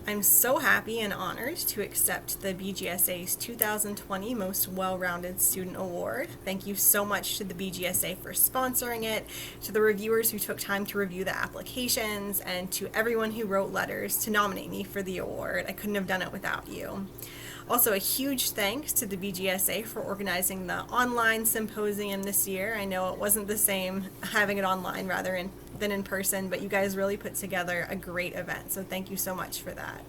I'm so happy and honored to accept the BGSA's 2020 Most Well-Rounded Student Award. Thank you so much to the BGSA for sponsoring it, to the reviewers who took time to review the applications, and to everyone who wrote letters to nominate me for the award. I couldn't have done it without you. Also, a huge thanks to the BGSA for organizing the online symposium this year. I know it wasn't the same having it online than in person, but you guys really put together a great event, so thank you so much for that.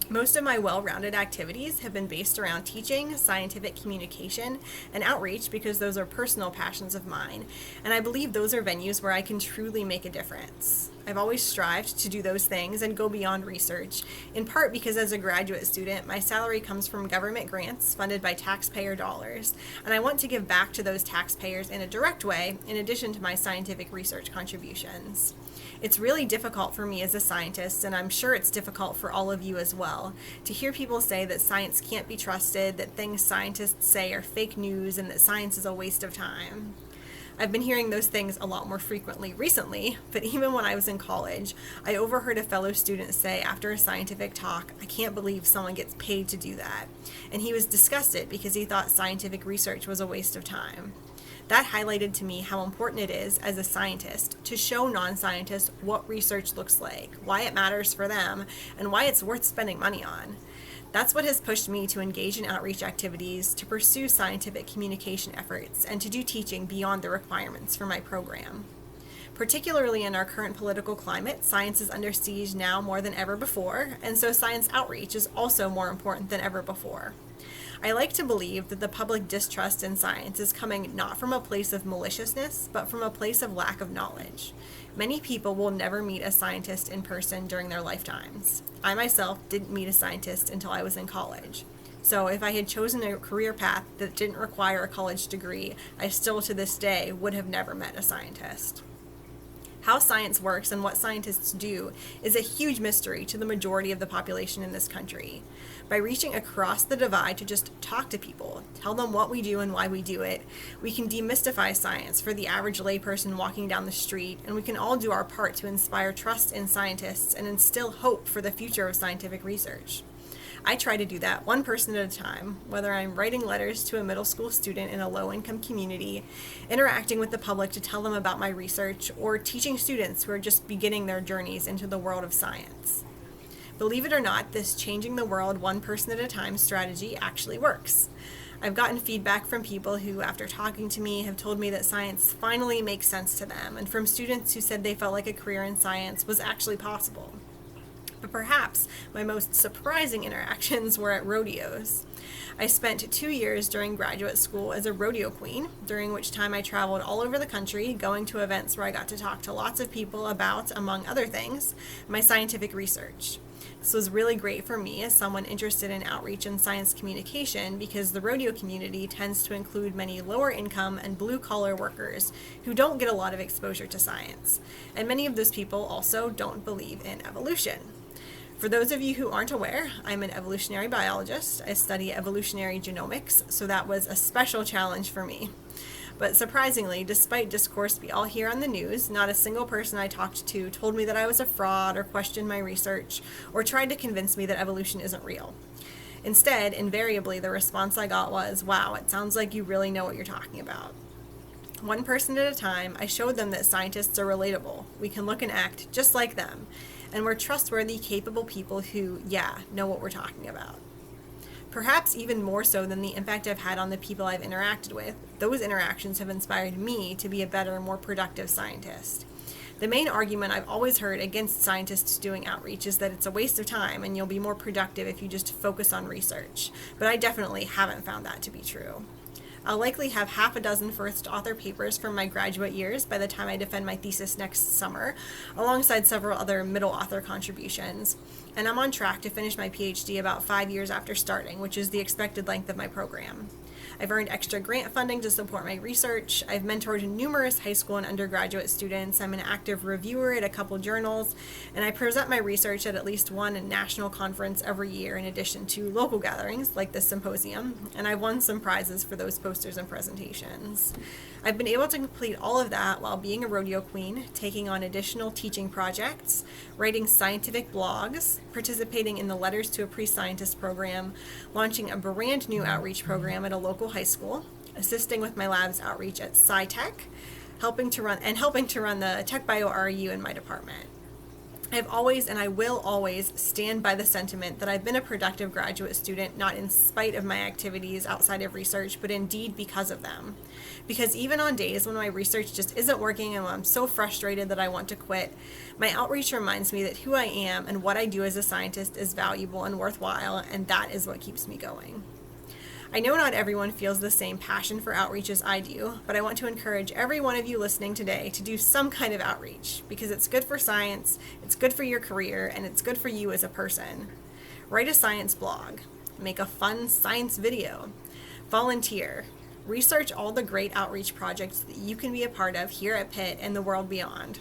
Most of my well-rounded activities have been based around teaching, scientific communication, and outreach because those are personal passions of mine, and I believe those are venues where I can truly make a difference. I've always strived to do those things and go beyond research, in part because as a graduate student, my salary comes from government grants funded by taxpayer dollars, and I want to give back to those taxpayers in a direct way in addition to my scientific research contributions. It's really difficult for me as a scientist, and I'm sure it's difficult for all of you as well, to hear people say that science can't be trusted, that things scientists say are fake news, and that science is a waste of time. I've been hearing those things a lot more frequently recently, but even when I was in college, I overheard a fellow student say after a scientific talk, "I can't believe someone gets paid to do that." And he was disgusted because he thought scientific research was a waste of time. That highlighted to me how important it is as a scientist to show non-scientists what research looks like, why it matters for them, and why it's worth spending money on. That's what has pushed me to engage in outreach activities, to pursue scientific communication efforts, and to do teaching beyond the requirements for my program. Particularly in our current political climate, science is under siege now more than ever before, and so science outreach is also more important than ever before. I like to believe that the public distrust in science is coming not from a place of maliciousness, but from a place of lack of knowledge. Many people will never meet a scientist in person during their lifetimes. I myself didn't meet a scientist until I was in college. So if I had chosen a career path that didn't require a college degree, I still to this day would have never met a scientist. How science works and what scientists do is a huge mystery to the majority of the population in this country. By reaching across the divide to just talk to people, tell them what we do and why we do it, we can demystify science for the average layperson walking down the street, and we can all do our part to inspire trust in scientists and instill hope for the future of scientific research. I try to do that one person at a time, whether I'm writing letters to a middle school student in a low-income community, interacting with the public to tell them about my research, or teaching students who are just beginning their journeys into the world of science. Believe it or not, this changing the world one person at a time strategy actually works. I've gotten feedback from people who, after talking to me, have told me that science finally makes sense to them, and from students who said they felt like a career in science was actually possible. But perhaps my most surprising interactions were at rodeos. I spent 2 years during graduate school as a rodeo queen, during which time I traveled all over the country, going to events where I got to talk to lots of people about, among other things, my scientific research. This was really great for me as someone interested in outreach and science communication because the rodeo community tends to include many lower income and blue collar workers who don't get a lot of exposure to science. And many of those people also don't believe in evolution. For those of you who aren't aware, I'm an evolutionary biologist. I study evolutionary genomics, so that was a special challenge for me. But surprisingly, despite discourse we all hear on the news, not a single person I talked to told me that I was a fraud or questioned my research or tried to convince me that evolution isn't real. Instead, invariably, the response I got was, "Wow, it sounds like you really know what you're talking about." One person at a time, I showed them that scientists are relatable. We can look and act just like them. And we're trustworthy, capable people who, know what we're talking about. Perhaps even more so than the impact I've had on the people I've interacted with, those interactions have inspired me to be a better, more productive scientist. The main argument I've always heard against scientists doing outreach is that it's a waste of time and you'll be more productive if you just focus on research. But I definitely haven't found that to be true. I'll likely have half a dozen first author papers from my graduate years by the time I defend my thesis next summer, alongside several other middle author contributions. And I'm on track to finish my PhD about 5 years after starting, which is the expected length of my program. I've earned extra grant funding to support my research. I've mentored numerous high school and undergraduate students. I'm an active reviewer at a couple journals, and I present my research at least one national conference every year in addition to local gatherings like this symposium, and I've won some prizes for those posters and presentations. I've been able to complete all of that while being a rodeo queen, taking on additional teaching projects, writing scientific blogs, participating in the Letters to a Pre-Scientist program, launching a brand new outreach program at a local high school, assisting with my lab's outreach at SciTech, helping to run the Tech Bio RU in my department. I've always and I will always stand by the sentiment that I've been a productive graduate student, not in spite of my activities outside of research, but indeed because of them. Because even on days when my research just isn't working and when I'm so frustrated that I want to quit, my outreach reminds me that who I am and what I do as a scientist is valuable and worthwhile, and that is what keeps me going. I know not everyone feels the same passion for outreach as I do, but I want to encourage every one of you listening today to do some kind of outreach because it's good for science, it's good for your career, and it's good for you as a person. Write a science blog, make a fun science video, volunteer, research all the great outreach projects that you can be a part of here at Pitt and the world beyond.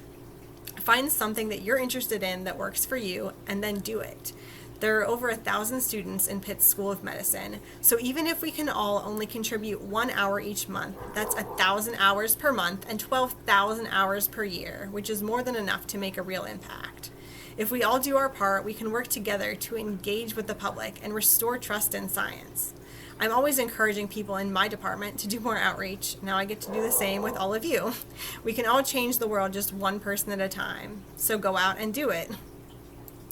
Find something that you're interested in that works for you, and then do it. There are over 1,000 students in Pitt's School of Medicine, so even if we can all only contribute 1 hour each month, that's 1,000 hours per month and 12,000 hours per year, which is more than enough to make a real impact. If we all do our part, we can work together to engage with the public and restore trust in science. I'm always encouraging people in my department to do more outreach. Now I get to do the same with all of you. We can all change the world just one person at a time, so go out and do it.